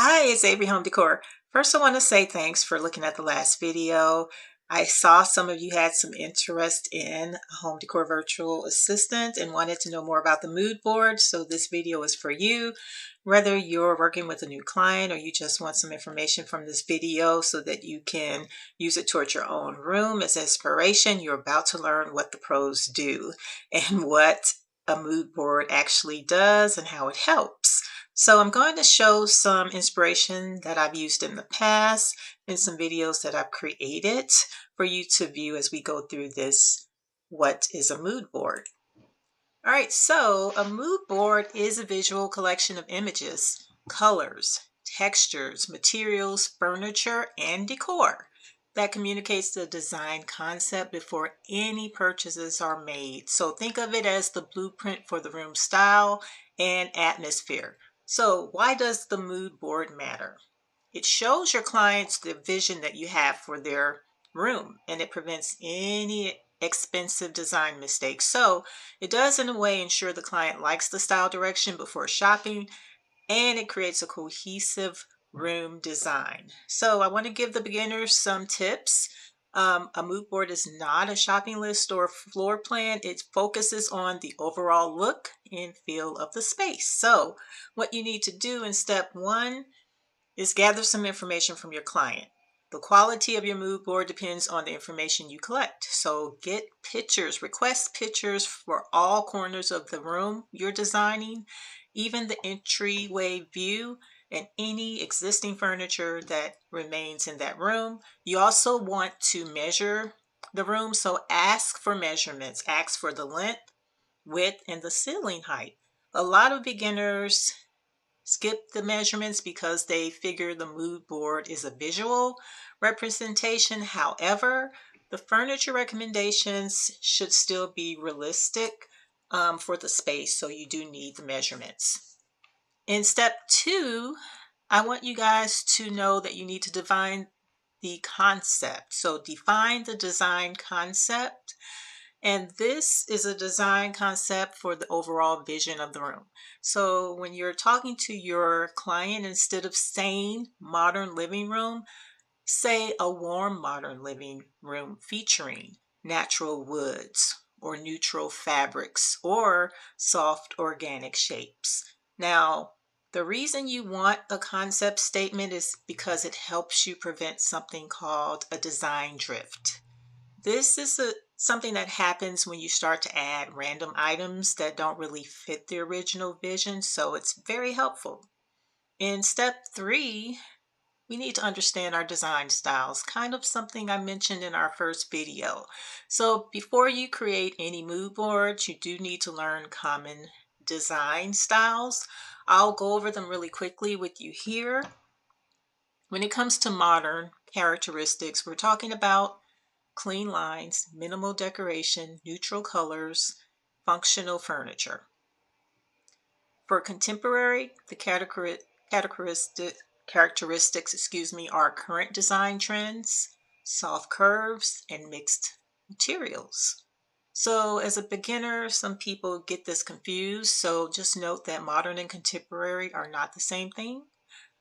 Hi, it's Avery Home Decor. First, I want to say thanks for looking at the last video. I saw some of you had some interest in a home decor virtual assistant and wanted to know more about the mood board. So this video is for you, whether you're working with a new client or you just want some information from this video so that you can use it towards your own room as inspiration. You're about to learn what the pros do and what a mood board actually does and how it helps. So I'm going to show some inspiration that I've used in the past and some videos that I've created for you to view as we go through this, what is a mood board? All right, so a mood board is a visual collection of images, colors, textures, materials, furniture, and decor that communicates the design concept before any purchases are made. So think of it as the blueprint for the room style and atmosphere. So why does the mood board matter? It shows your clients the vision that you have for their room, and it prevents any expensive design mistakes. So it does in a way ensure the client likes the style direction before shopping, and it creates a cohesive room design. So I want to give the beginners some tips. A mood board is not a shopping list or floor plan. It focuses on the overall look and feel of the space. So what you need to do in step one is gather some information from your client. The quality of your mood board depends on the information you collect. So get pictures, request pictures for all corners of the room you're designing, even the entryway view and any existing furniture that remains in that room. You also want to measure the room, so ask for measurements. Ask for the length, width, and the ceiling height. A lot of beginners skip the measurements because they figure the mood board is a visual representation. However, the furniture recommendations should still be realistic for the space, so you do need the measurements. In step two, I want you guys to know that you need to define the concept. So define the design concept. And this is a design concept for the overall vision of the room. So when you're talking to your client, instead of saying modern living room, say a warm modern living room featuring natural woods or neutral fabrics or soft organic shapes. Now, the reason you want a concept statement is because it helps you prevent something called a design drift. This is something that happens when you start to add random items that don't really fit the original vision, so it's very helpful. In step three, we need to understand our design styles, kind of something I mentioned in our first video. So before you create any mood boards, you do need to learn common design styles. I'll go over them really quickly with you here. When it comes to modern characteristics, we're talking about clean lines, minimal decoration, neutral colors, functional furniture. For contemporary, the characteristics, are current design trends, soft curves, and mixed materials. So as a beginner, some people get this confused. So just note that modern and contemporary are not the same thing.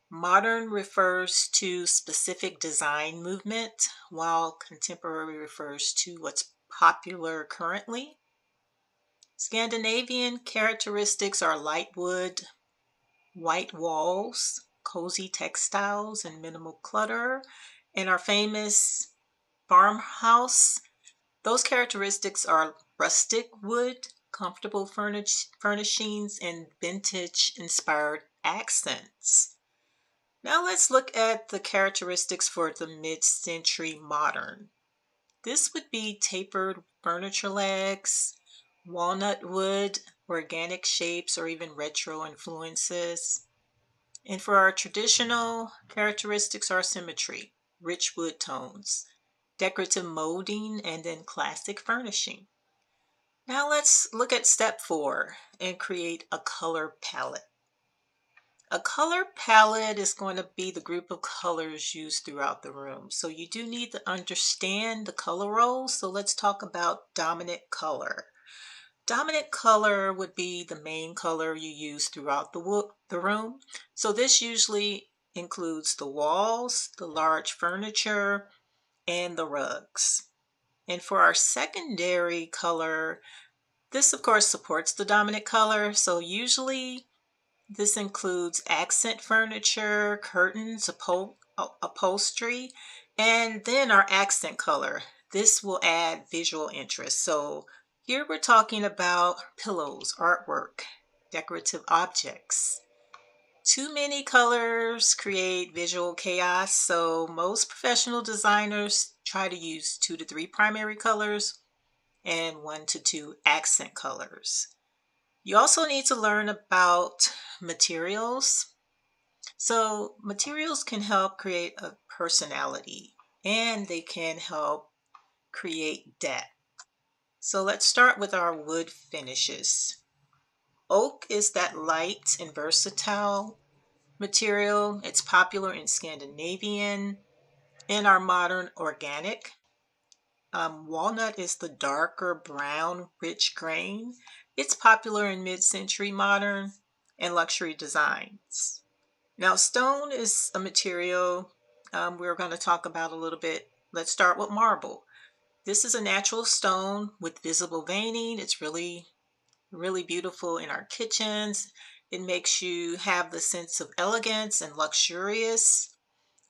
Modern refers to specific design movement, while contemporary refers to what's popular currently. Scandinavian characteristics are light wood, white walls, cozy textiles, and minimal clutter. And our famous farmhouse, those characteristics are rustic wood, comfortable furnishings, and vintage-inspired accents. Now let's look at the characteristics for the mid-century modern. This would be tapered furniture legs, walnut wood, organic shapes, or even retro influences. And for our traditional characteristics are symmetry, rich wood tones, decorative molding, and then classic furnishing. Now let's look at step 4 and create a color palette. A color palette is going to be the group of colors used throughout the room. So you do need to understand the color roles. So let's talk about dominant color. Dominant color would be the main color you use throughout the room. So this usually includes the walls, the large furniture, and the rugs. And for our secondary color, this of course supports the dominant color. So usually this includes accent furniture, curtains, upholstery, and then our accent color. This will add visual interest. So here we're talking about pillows, artwork, decorative objects. Too many colors create visual chaos, so most professional designers try to use 2 to 3 primary colors and 1 to 2 accent colors. You also need to learn about materials. So materials can help create a personality and they can help create depth. So let's start with our wood finishes. Oak is that light and versatile material. It's popular in Scandinavian and our modern organic. Walnut is the darker brown, rich grain. It's popular in mid-century modern and luxury designs. Now, stone is a material we're going to talk about a little bit. Let's start with marble. This is a natural stone with visible veining. It's really beautiful in our kitchens. It makes you have the sense of elegance and luxurious.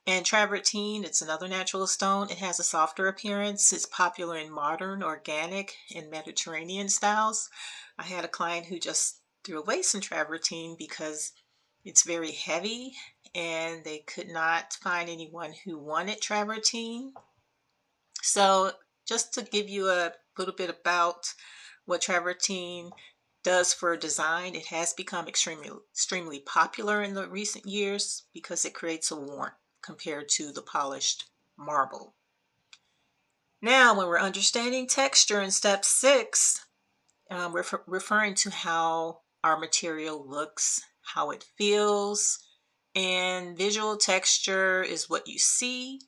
And travertine, it's another natural stone. It has a softer appearance. It's popular in modern, organic, and Mediterranean styles. I had a client who just threw away some travertine because it's very heavy and they could not find anyone who wanted travertine. So just to give you a little bit about what travertine does for design, it has become extremely popular in the recent years because it creates a warmth compared to the polished marble. Now, when we're understanding texture in step 6, we're referring to how our material looks, how it feels, and visual texture is what you see.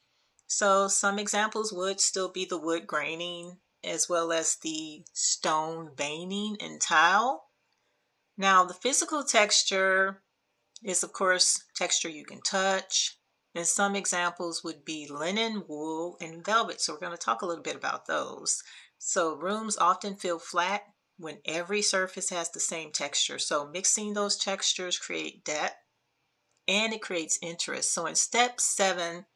So some examples would still be the wood graining as well as the stone veining and tile. Now, the physical texture is, of course, texture you can touch. And some examples would be linen, wool, and velvet. So we're going to talk a little bit about those. So rooms often feel flat when every surface has the same texture. So mixing those textures create depth and it creates interest. So in step 7,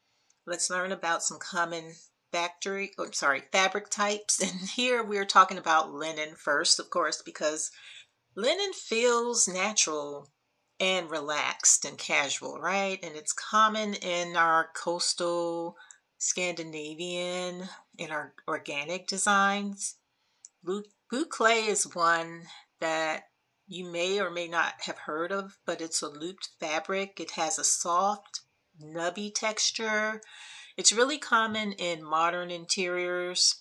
let's learn about some common fabric types. And here we're talking about linen first, of course, because linen feels natural and relaxed and casual, right? And it's common in our coastal Scandinavian, in our organic designs. Boucle is one that you may or may not have heard of, but it's a looped fabric. It has a soft, nubby texture. It's really common in modern interiors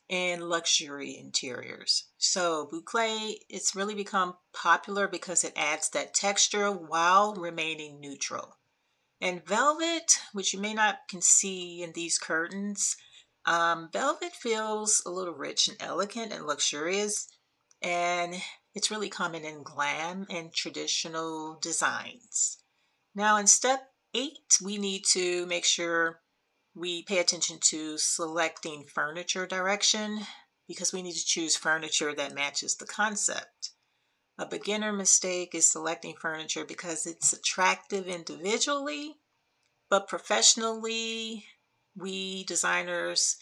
and luxury interiors. So boucle, it's really become popular because it adds that texture while remaining neutral. And velvet, which you may not can see in these curtains, velvet feels a little rich and elegant and luxurious, and it's really common in glam and traditional designs. Now in step 8, we need to make sure we pay attention to selecting furniture direction because we need to choose furniture that matches the concept. A beginner mistake is selecting furniture because it's attractive individually, but professionally, we designers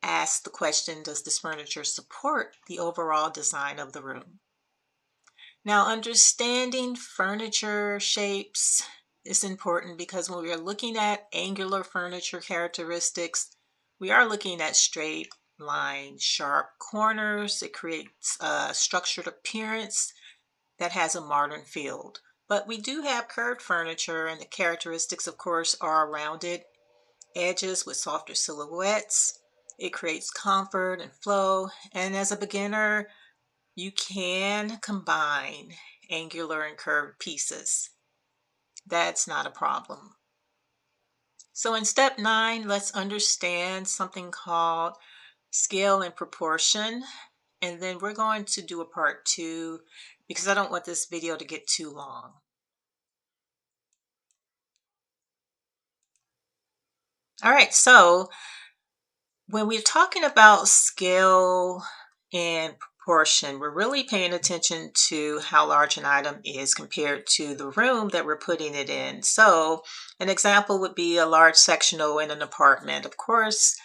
ask the question, does this furniture support the overall design of the room? Now, understanding furniture shapes is important because when we are looking at angular furniture characteristics, we are looking at straight lines, sharp corners. It creates a structured appearance that has a modern feel. But we do have curved furniture, and the characteristics, of course, are rounded edges with softer silhouettes. It creates comfort and flow. And as a beginner, you can combine angular and curved pieces. That's not a problem. So in step 9, let's understand something called scale and proportion. And then we're going to do a part 2 because I don't want this video to get too long. All right, so when we're talking about scale and proportion, we're really paying attention to how large an item is compared to the room that we're putting it in. So, an example would be a large sectional in an apartment. Of course,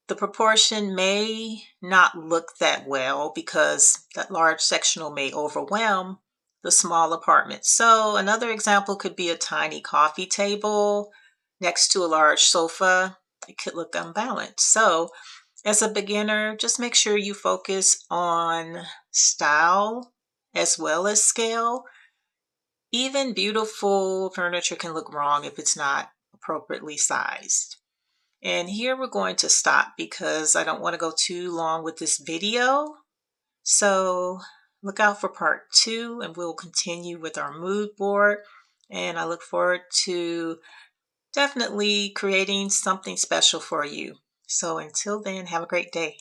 the proportion may not look that well because that large sectional may overwhelm the small apartment. So, another example could be a tiny coffee table next to a large sofa. It could look unbalanced. So, as a beginner, just make sure you focus on style as well as scale. Even beautiful furniture can look wrong if it's not appropriately sized. And here we're going to stop because I don't want to go too long with this video. So look out for part 2 and we'll continue with our mood board. And I look forward to definitely creating something special for you. So until then, have a great day.